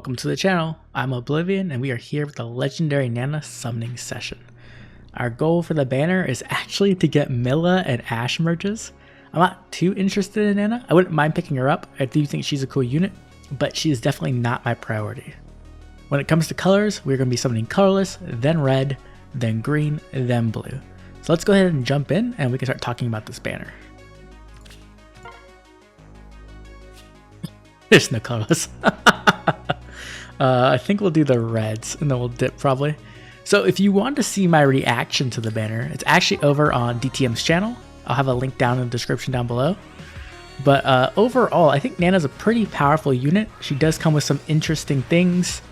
Welcome to the channel. I'm Oblivion and we are here with the legendary Nanna summoning session. Our goal for the banner is actually to get Milla and Ashe merges. I'm not too interested in Nanna. I wouldn't mind picking her up. I do think she's a cool unit, but she is definitely not my priority. When it comes to colors, we're going to be summoning colorless, then red, then green, then blue. So let's go ahead and jump in and we can start talking about this banner. There's no colorless. I think we'll do the reds and then we'll dip probably. So if you want to see my reaction to the banner, it's actually over on DTM's channel. I'll have a link down in the description down below. But overall, I think Nanna's a pretty powerful unit. She does come with some interesting things.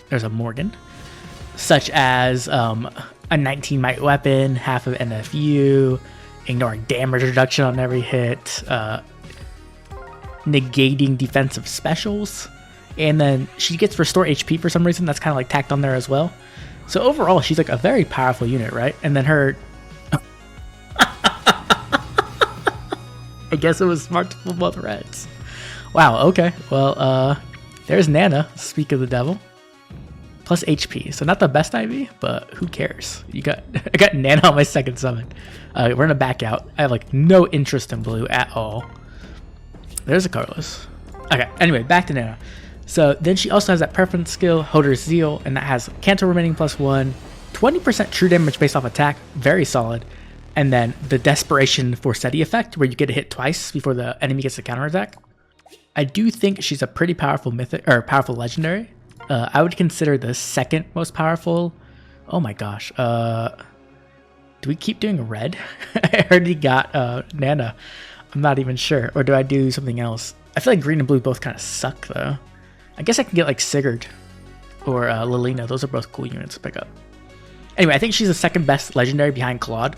There's a Morgan, such as a 19 might weapon, half of NFU, ignoring damage reduction on every hit, negating defensive specials, and then she gets restore HP for some reason. That's kind of like tacked on there as well. So overall, she's like a very powerful unit, right? And then her I guess it was smart to pull both reds. Wow, okay. Well, there's Nanna, speak of the devil. Plus HP. So not the best IV, but who cares? I got Nanna on my second summon. We're gonna back out. I have like no interest in blue at all. There's a colorless. Okay, anyway, back to Nanna. So then she also has that preference skill, Hoder's Zeal, and that has Canto remaining +1, 20% true damage based off attack, very solid. And then the Desperation for Steady effect, where you get a hit twice before the enemy gets a counterattack. I do think she's a pretty powerful mythic or powerful legendary. I would consider the second most powerful. Oh my gosh. Do we keep doing red? I already got Nanna. I'm not even sure. Or do I do something else? I feel like green and blue both kind of suck though. I guess I can get like Sigurd or Lilina. Those are both cool units to pick up. Anyway, I think she's the second best legendary behind Claude.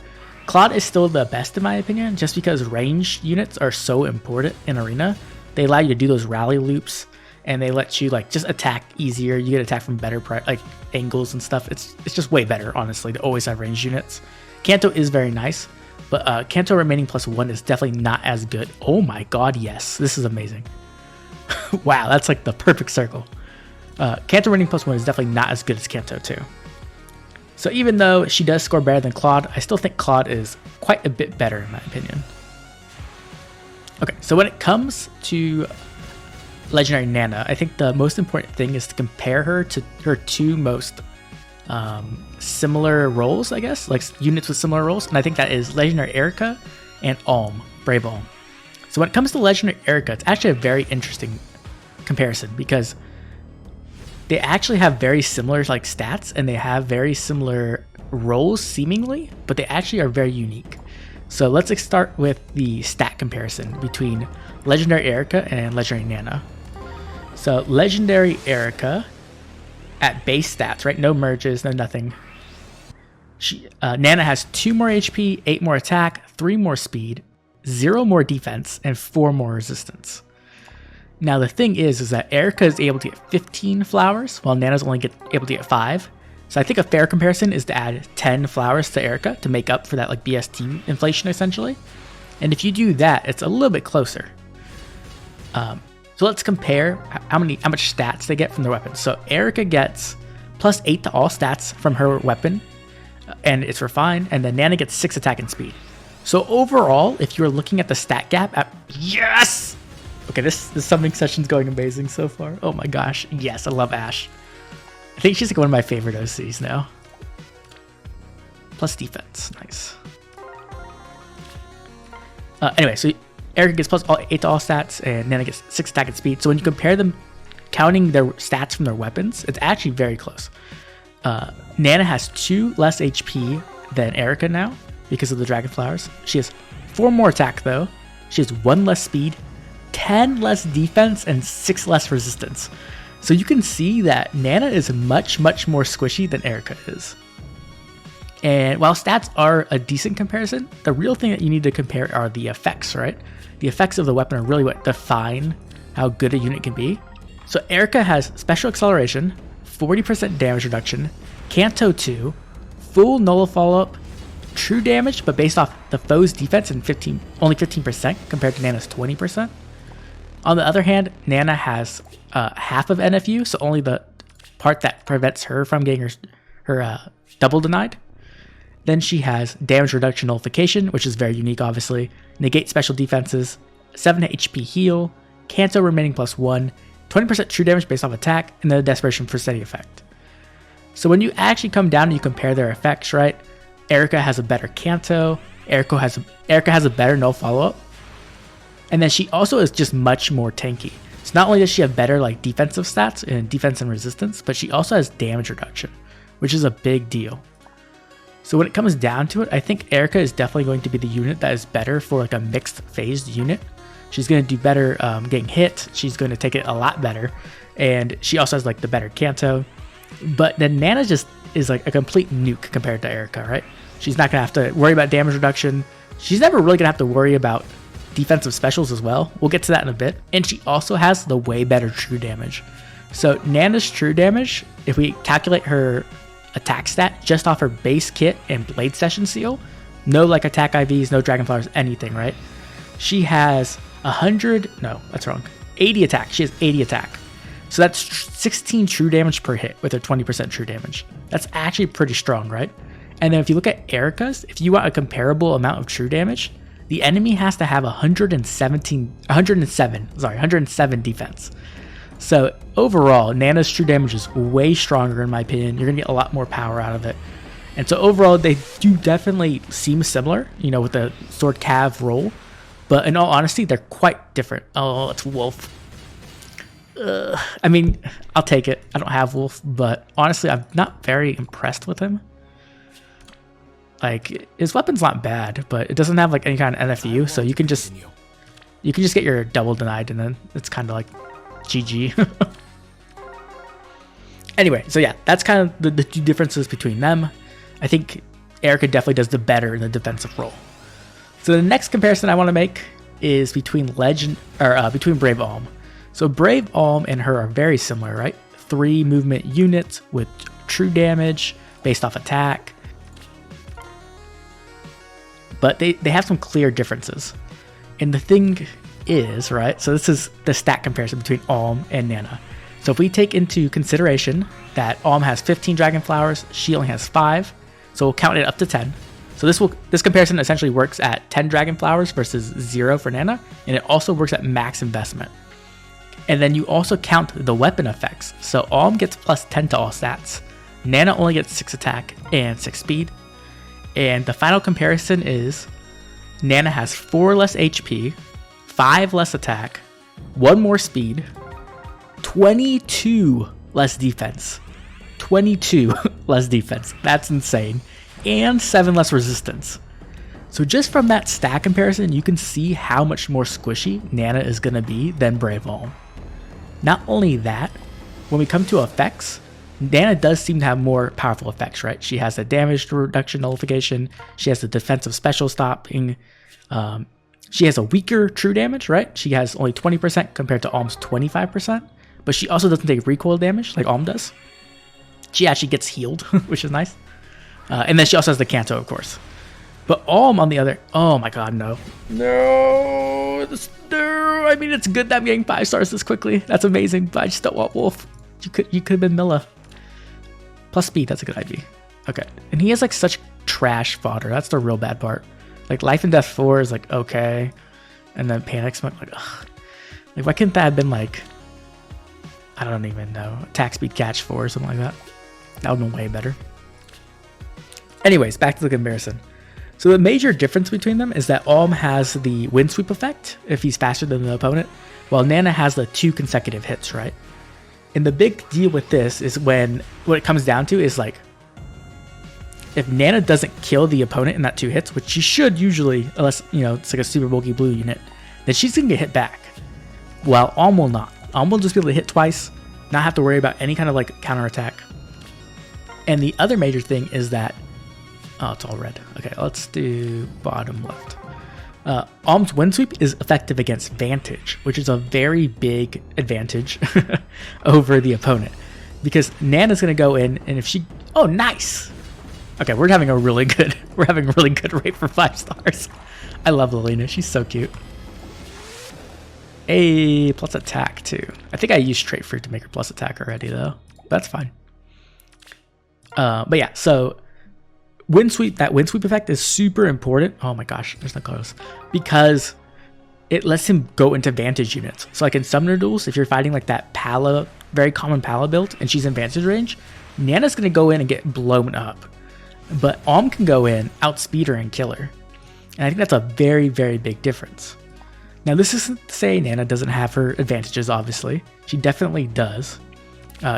Claude is still the best in my opinion, just because ranged units are so important in Arena. They allow you to do those rally loops, and they let you like just attack easier. You get attack from better like angles and stuff. It's just way better, honestly, to always have ranged units. Canto is very nice, but Canto remaining +1 is definitely not as good. Oh my god, yes, this is amazing. Wow, that's like the perfect circle. Canto remaining +1 is definitely not as good as Canto 2. So even though she does score better than Claude, I still think Claude is quite a bit better in my opinion. Okay, so when it comes to legendary Nanna, I think the most important thing is to compare her to her two most similar roles, I guess, like units with similar roles, and I think that is legendary Eirika and Alm, Brave Alm. So when it comes to legendary Eirika, it's actually a very interesting comparison because they actually have very similar like stats and they have very similar roles seemingly, but they actually are very unique. So let's start with the stat comparison between legendary Eirika and legendary Nanna. So legendary Eirika at base stats, right? No merges, no nothing. Nanna has 2 more HP, 8 more attack, 3 more speed, 0 more defense, and 4 more resistance. Now the thing is that Eirika is able to get 15 flowers, while Nanna's only able to get 5. So I think a fair comparison is to add 10 flowers to Eirika to make up for that like BST inflation essentially. And if you do that, it's a little bit closer. So let's compare how much stats they get from their weapons. So Eirika gets +8 to all stats from her weapon, and it's refined, and then Nanna gets 6 attack and speed. So overall, if you're looking at the stat gap yes! Okay, this summoning session's going amazing so far. Oh my gosh, yes, I love Ashe. I think she's like one of my favorite OCs now. Plus defense, nice. Anyway, so Eirika gets +8 to all stats, and Nanna gets 6 attack and speed. So when you compare them, counting their stats from their weapons, it's actually very close. Nanna has 2 less HP than Eirika now because of the Dragon Flowers. She has 4 more attack though. She has 1 less speed, 10 less defense, and 6 less resistance. So you can see that Nanna is much more squishy than Eirika is. And while stats are a decent comparison, the real thing that you need to compare are the effects, right? The effects of the weapon are really what define how good a unit can be. So Eirika has special acceleration, 40% damage reduction, Canto 2, full null follow-up, true damage, but based off the foe's defense and only 15% compared to Nanna's 20%. On the other hand, Nanna has half of NFU, so only the part that prevents her from getting her double denied. Then she has damage reduction nullification, which is very unique, obviously. Negate special defenses, 7 HP heal, Canto remaining +1, 20% true damage based off attack, and then a desperation for steady effect. So when you actually come down and you compare their effects, right? Eirika has a better Canto, Eirika has a better no follow-up, and then she also is just much more tanky. So not only does she have better like defensive stats and defense and resistance, but she also has damage reduction, which is a big deal. So when it comes down to it, I think Eirika is definitely going to be the unit that is better for like a mixed phased unit. She's going to do better getting hit. She's going to take it a lot better. And she also has like the better Canto. But then Nanna just is like a complete nuke compared to Eirika, right? She's not going to have to worry about damage reduction. She's never really going to have to worry about defensive specials as well. We'll get to that in a bit. And she also has the way better true damage. So Nanna's true damage, if we calculate her attack stat just off her base kit and blade session seal, no like attack IVs, no dragonflowers, anything, right? She has 80 attack. She has 80 attack. So that's 16 true damage per hit with her 20% true damage. That's actually pretty strong, right? And then if you look at Eirika's, if you want a comparable amount of true damage, the enemy has to have 107 defense. So overall, Nanna's true damage is way stronger in my opinion. You're gonna get a lot more power out of it. And so overall, they do definitely seem similar, you know, with the sword cav roll. But in all honesty, they're quite different. Oh, it's Wolf. I mean, I'll take it. I don't have Wolf, but honestly, I'm not very impressed with him. Like, his weapon's not bad, but it doesn't have like any kind of NFU, so you can just get your double denied, and then it's kind of like GG. Anyway, so yeah, that's kind of the two differences between them. I think Eirika definitely does the better in the defensive role. So the next comparison I want to make is between between Brave Alm. So Brave Alm and her are very similar, right? 3 movement units with true damage based off attack. But they have some clear differences. And the thing is, right, so this is the stat comparison between Alm and Nanna. So if we take into consideration that Alm has 15 dragon flowers, she only has 5, so we'll count it up to 10. So this comparison essentially works at 10 dragon flowers versus 0 for Nanna, and it also works at max investment. And then you also count the weapon effects. So Alm gets +10 to all stats. Nanna only gets 6 attack and 6 speed. And the final comparison is Nanna has 4 less HP, 5 less attack, 1 more speed, 22 less defense. 22 less defense. That's insane. And 7 less resistance. So just from that stat comparison, you can see how much more squishy Nanna is going to be than Brave Alm. Not only that, when we come to effects, Nanna does seem to have more powerful effects, right? She has the damage reduction nullification. She has the defensive special stopping. She has a weaker true damage, right? She has only 20% compared to Alm's 25%. But she also doesn't take recoil damage like Alm does. She actually gets healed, which is nice. And then she also has the Canto, of course. But Alm on the other... Oh my god, no. No! I mean, it's good that I'm getting 5 stars this quickly. That's amazing, but I just don't want Wolf. You could have been Milla. Plus speed, that's a good idea. Okay. And he has like such trash fodder. That's the real bad part. Like Life and Death 4 is like okay. And then Panic Smoke, like ugh. Like why couldn't that have been like... I don't even know. Attack Speed Catch 4 or something like that. That would have been way better. Anyways, back to the comparison. So the major difference between them is that Alm has the wind sweep effect if he's faster than the opponent, while Nanna has the 2 consecutive hits, right? And the big deal with this is what it comes down to is like, if Nanna doesn't kill the opponent in that 2 hits, which she should usually, unless, you know, it's like a super bulky blue unit, then she's going to get hit back. While Alm will not. Alm will just be able to hit twice, not have to worry about any kind of like counterattack. And the other major thing is that, oh, it's all red. Okay, let's do bottom left. Alm's wind sweep is effective against Vantage, which is a very big advantage over the opponent. Because Nanna's going to go in, and if she... Oh, nice! Okay, we're having a really good rate for 5 stars. I love Lilina. She's so cute. A plus attack too. I think I used trait fruit to make her plus attack already though. That's fine. But yeah, so wind sweep, that wind sweep effect is super important. Oh my gosh, there's no colors. Because it lets him go into vantage units. So like in summoner duels, if you're fighting like that Pala, very common Pala build, and she's in vantage range, Nanna's gonna go in and get blown up. But Alm can go in, outspeed her, and kill her. And I think that's a very, very big difference. Now this isn't to say Nanna doesn't have her advantages, obviously. She definitely does.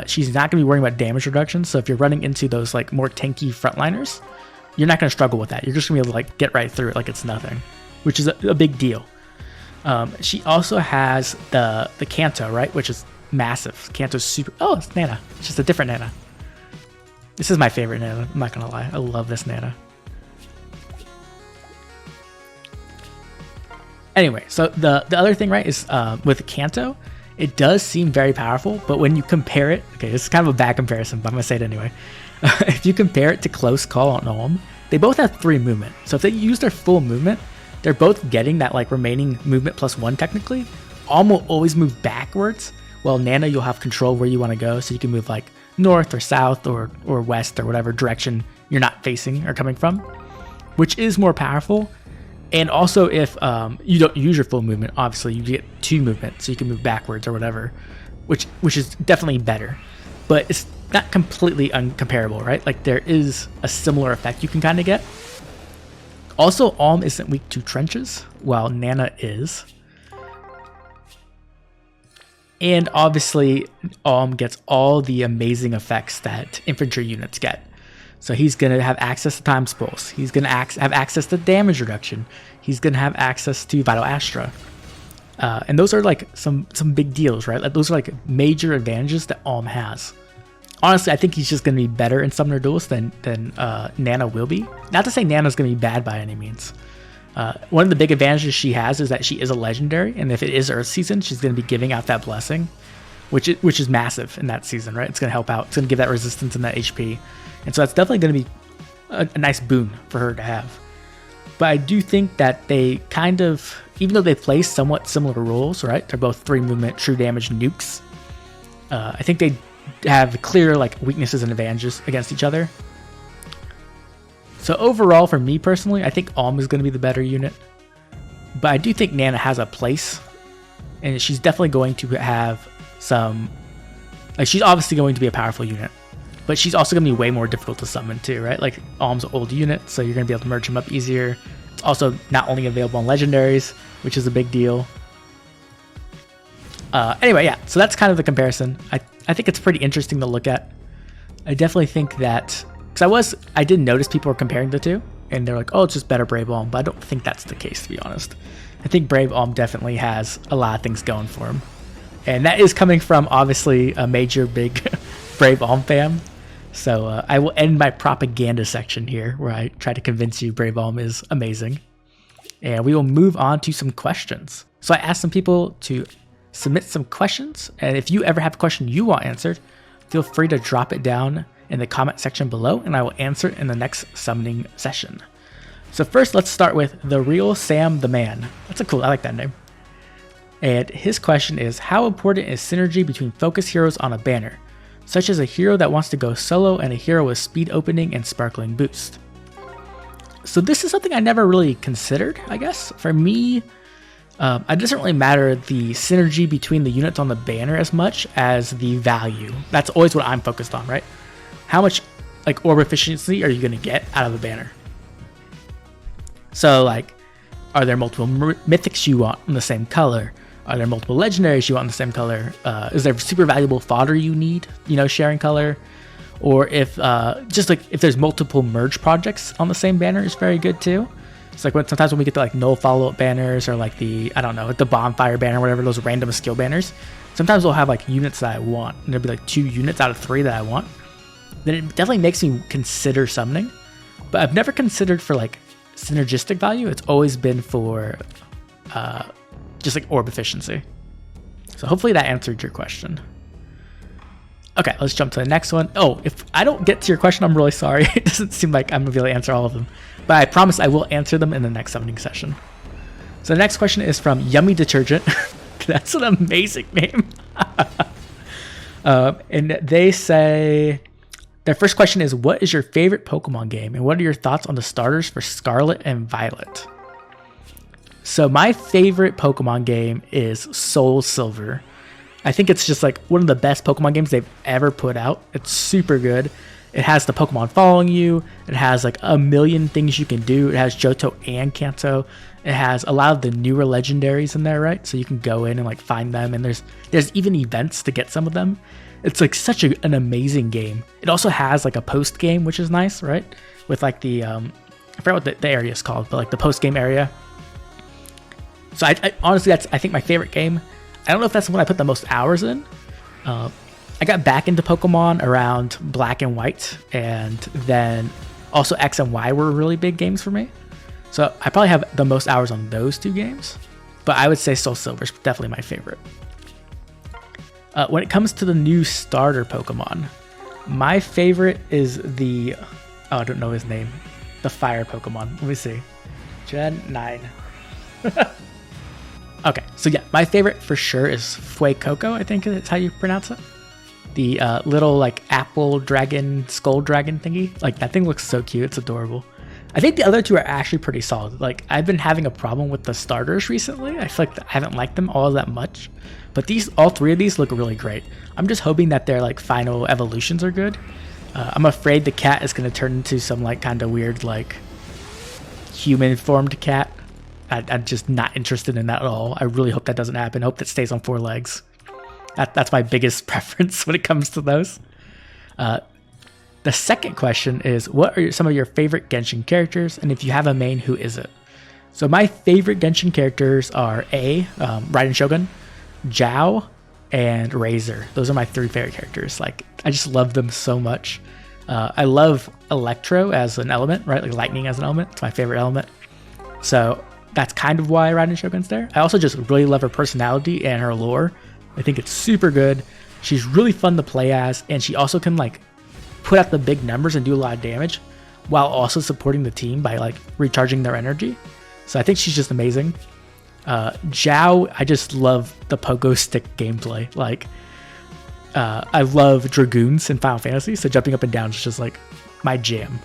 She's not gonna be worrying about damage reduction, so if you're running into those like more tanky frontliners, you're not gonna struggle with that. You're just gonna be able to like get right through it like it's nothing, which is a big deal. She also has the Kanto, right, which is massive. Kanto's super. Oh, it's Nanna. It's just a different Nanna. This is my favorite Nanna. I'm not gonna lie. I love this Nanna. Anyway, so the other thing, right, is with Kanto, it does seem very powerful, but when you compare it, okay, this is kind of a bad comparison, but I'm gonna say it anyway. If you compare it to Close Call on Alm, they both have 3 movement. So if they use their full movement, they're both getting that like remaining movement +1 technically. Alm will always move backwards, while Nanna you'll have control where you want to go, so you can move like north or south or west or whatever direction you're not facing or coming from, which is more powerful. And also if you don't use your full movement, obviously you get 2 movement, so you can move backwards or whatever, which is definitely better. But it's not completely uncomparable, right? Like there is a similar effect you can kind of get. Also, Alm isn't weak to trenches, while Nanna is. And obviously, Alm gets all the amazing effects that infantry units get. So he's going to have access to Time's Pulse. He's going to have access to damage reduction. He's going to have access to Vital Astra. And those are like some big deals, right? Like those are like major advantages that Alm has. Honestly, I think he's just going to be better in Summoner Duels than Nanna will be. Not to say Nanna's going to be bad by any means. One of the big advantages she has is that she is a legendary, and if it is Earth Season, she's going to be giving out that blessing, which is massive in that season, right? It's going to help out. It's going to give that resistance and that HP. And so that's definitely going to be a nice boon for her to have. But I do think that they kind of, even though they play somewhat similar roles, right? They're both 3 movement, true damage nukes. I think they have clear like weaknesses and advantages against each other. So overall, for me personally, I think Alm is going to be the better unit. But I do think Nanna has a place, and she's definitely going to have some, like she's obviously going to be a powerful unit, but she's also going to be way more difficult to summon too, right? Like Alm's an old unit, so you're going to be able to merge him up easier. It's also not only available on legendaries, which is a big deal. Anyway, yeah, so that's kind of the comparison. I think it's pretty interesting to look at. I definitely think that, because I did notice people were comparing the two, and they're like, oh, it's just better Brave Alm, but I don't think that's the case, to be honest. I think Brave Alm definitely has a lot of things going for him. And that is coming from, obviously, a major, big Brave Alm fan. So I will end my propaganda section here, where I try to convince you Brave Alm is amazing. And we will move on to some questions. So I asked some people to submit some questions, and if you ever have a question you want answered, feel free to drop it down in the comment section below, and I will answer it in the next summoning session. So first, let's start with The Real Sam the Man. That's I like that name. And his question is, how important is synergy between focus heroes on a banner, such as a hero that wants to go solo and a hero with speed opening and sparkling boost? So this is something I never really considered, I guess. For me, it doesn't really matter the synergy between the units on the banner as much as the value. That's always what I'm focused on, right? How much like orb efficiency are you going to get out of a banner? So like, are there multiple mythics you want in the same color? Are there multiple legendaries you want in the same color? Is there super valuable fodder you need, sharing color? Or if just like if there's multiple merge projects on the same banner is very good too. It's like sometimes when we get to like null follow-up banners or like the bonfire banner or whatever, those random skill banners, sometimes we'll have like units that I want, and there'll be like 2 units out of 3 that I want. Then it definitely makes me consider summoning, but I've never considered for like synergistic value. It's always been for just like orb efficiency. So hopefully that answered your question. Okay, let's jump to the next one. Oh, if I don't get to your question, I'm really sorry. It doesn't seem like I'm gonna be able to answer all of them, but I promise I will answer them in the next summoning session. So the next question is from Yummy Detergent. That's an amazing name. And they say, their first question is, what is your favorite Pokemon game? And what are your thoughts on the starters for Scarlet and Violet? So my favorite Pokemon game is Soul Silver. I think it's just like one of the best Pokemon games they've ever put out. It's super good. It has the Pokemon following you. It has like a million things you can do. It has Johto and Kanto. It has a lot of the newer legendaries in there, right? So you can go in and like find them, and there's even events to get some of them. It's like such an amazing game. It also has like a post game, which is nice, right? With like the I forgot what the area is called, but like the post game area. So I honestly, that's I think my favorite game. I don't know if that's the one I put the most hours in. I got back into Pokemon around Black and White, and then also X and Y were really big games for me. So I probably have the most hours on those two games, but I would say Soul Silver is definitely my favorite. When it comes to the new starter Pokemon, my favorite is the, oh, I don't know his name, the fire Pokemon. Let me see. Gen 9. Okay, so yeah, my favorite for sure is Fuecoco, I think is how you pronounce it. The little like apple dragon, skull dragon thingy. Like that thing looks so cute, it's adorable. I think the other two are actually pretty solid. Like I've been having a problem with the starters recently. I feel like I haven't liked them all that much. But all three of these look really great. I'm just hoping that their like final evolutions are good. I'm afraid the cat is going to turn into some like kind of weird like human formed cat. I'm just not interested in that at all. I really hope that doesn't happen. I hope that stays on 4 legs. That's my biggest preference when it comes to those. The second question is, what are some of your favorite Genshin characters? And if you have a main, who is it? So my favorite Genshin characters are Raiden Shogun, Zhao, and Razor. Those are my 3 favorite characters. Like, I just love them so much. I love Electro as an element, right? Like lightning as an element. It's my favorite element. So that's kind of why Raiden Shogun's there. I also just really love her personality and her lore. I think it's super good. She's really fun to play as, and she also can like put out the big numbers and do a lot of damage while also supporting the team by like recharging their energy. So I think she's just amazing. Zhao, I just love the pogo stick gameplay. Like, I love Dragoons in Final Fantasy, so jumping up and down is just like my jam.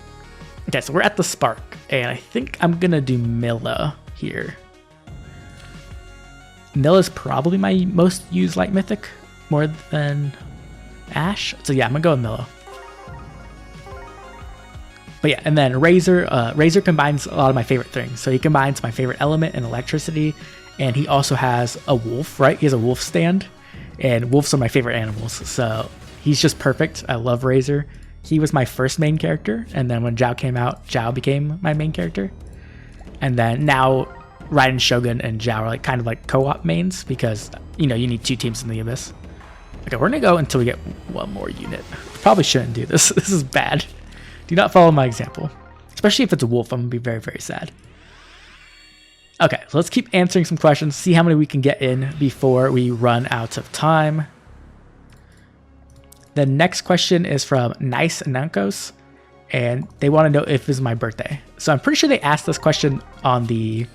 Okay, so we're at the Spark, and I think I'm gonna do Milla here. Milla's probably my most used light mythic, more than Ash. So yeah, I'm gonna go with Milla. But yeah, and then Razor. Razor combines a lot of my favorite things. So he combines my favorite element and electricity, and he also has a wolf, right? He has a wolf stand, and wolves are my favorite animals. So he's just perfect. I love Razor. He was my first main character, and then when Zhao came out, Zhao became my main character. And then now Raiden Shogun and Zhao are like kind of like co-op mains because, you know, you need 2 teams in the Abyss. Okay, we're gonna go until we get 1 more unit. Probably shouldn't do this. This is bad. Do not follow my example. Especially if it's a wolf, I'm gonna be very, very sad. Okay, so let's keep answering some questions, see how many we can get in before we run out of time. The next question is from Nice Nankos, and they want to know if this is my birthday. So I'm pretty sure they asked this question on the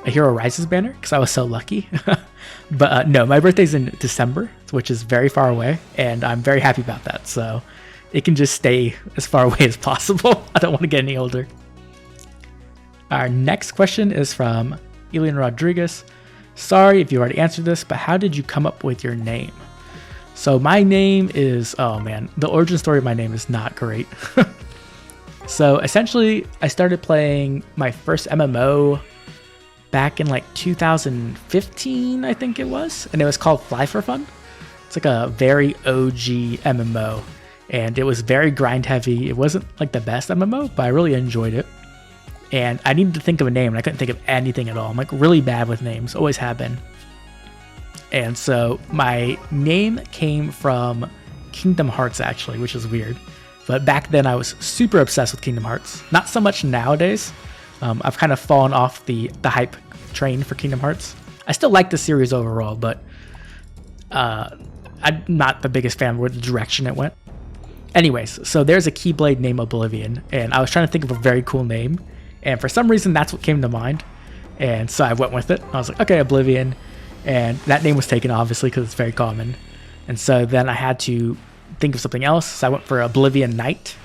A Hero Rises banner because I was so lucky. But no, my birthday's in December, which is very far away, and I'm very happy about that. So it can just stay as far away as possible. I don't want to get any older. Our next question is from Elian Rodriguez. Sorry if you already answered this, but how did you come up with your name? So my name is, oh man, the origin story of my name is not great. So essentially, I started playing my first MMO back in like 2015, I think it was, and it was called Fly for Fun. It's like a very OG MMO, and it was very grind heavy. It wasn't like the best MMO, but I really enjoyed it. And I needed to think of a name, and I couldn't think of anything at all. I'm like really bad with names, always have been. And so my name came from Kingdom Hearts, actually, which is weird. But back then I was super obsessed with Kingdom Hearts. Not so much nowadays. I've kind of fallen off the hype train for Kingdom Hearts. I still like the series overall, but I'm not the biggest fan of the direction it went. Anyways, so there's a Keyblade named Oblivion, and I was trying to think of a very cool name, and for some reason that's what came to mind, and so I went with it. I was like, okay, Oblivion. And that name was taken, obviously, because it's very common. And so then I had to think of something else. So I went for Oblivion Knight.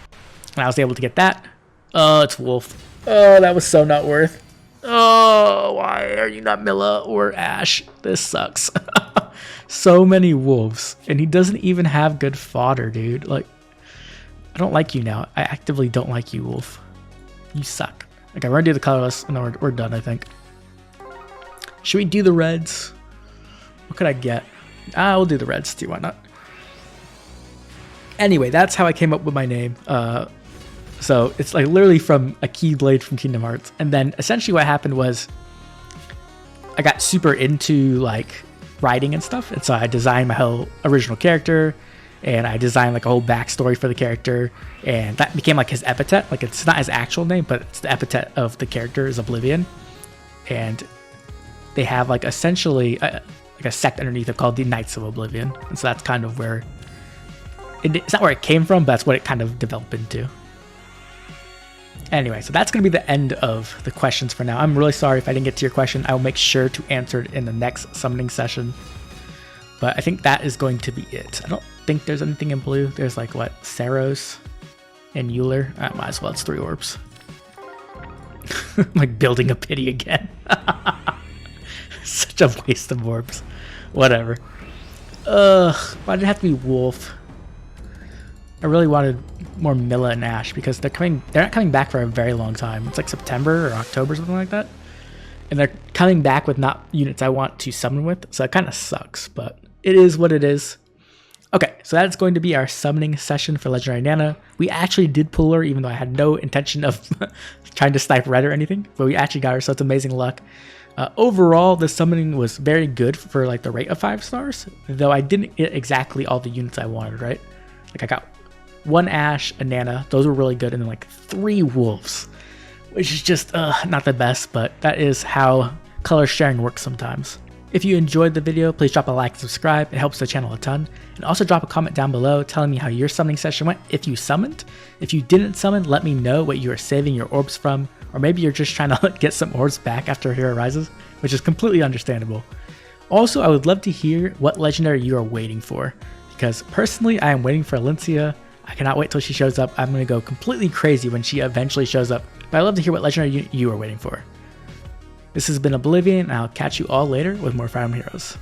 And I was able to get that. Oh, it's Wolf. Oh, that was so not worth. Oh, why are you not Milla or Ash? This sucks. So many wolves. And he doesn't even have good fodder, dude. Like, I don't like you now. I actively don't like you, Wolf. You suck. Okay, we're going to do the colorless, and then we're done, I think. Should we do the reds? What could I get? We'll do the reds too. Why not? Anyway, that's how I came up with my name. So it's like literally from a Keyblade from Kingdom Hearts. And then essentially what happened was I got super into like writing and stuff. And so I designed my whole original character, and I designed like a whole backstory for the character. And that became like his epithet. Like it's not his actual name, but it's the epithet of the character is Oblivion. And they have like essentially like a sect underneath it called the Knights of Oblivion. And so that's kind of where it's not where it came from, but that's what it kind of developed into. Anyway, so that's going to be the end of the questions for now. I'm really sorry if I didn't get to your question. I will make sure to answer it in the next summoning session. But I think that is going to be it. I don't think there's anything in blue. There's like, what, Saros and Euler? I might as well. It's 3 orbs. Like building a pity again. Such a waste of orbs. Whatever. Why did it have to be Wolf? I really wanted more Milla and Ash because they're not coming back for a very long time. It's like September or October, something like that. And they're coming back with not units I want to summon with, so it kind of sucks, but it is what it is. Okay, so that's going to be our summoning session for Legendary Nanna. We actually did pull her, even though I had no intention of trying to snipe red or anything, but we actually got her, so it's amazing luck. Overall, the summoning was very good for like the rate of 5 stars, though I didn't get exactly all the units I wanted, right? Like I got 1 Ash, a Nanna, those were really good, and then like 3 Wolves, which is just not the best, but that is how color sharing works sometimes. If you enjoyed the video, please drop a like and subscribe. It helps the channel a ton. And also drop a comment down below telling me how your summoning session went if you summoned. If you didn't summon, let me know what you are saving your orbs from, or maybe you're just trying to get some orbs back after Hero Rises, which is completely understandable. Also, I would love to hear what legendary you are waiting for, because personally, I am waiting for Alencia. I cannot wait till she shows up. I'm going to go completely crazy when she eventually shows up, but I'd love to hear what legendary you are waiting for. This has been Oblivion, and I'll catch you all later with more Fire Emblem Heroes.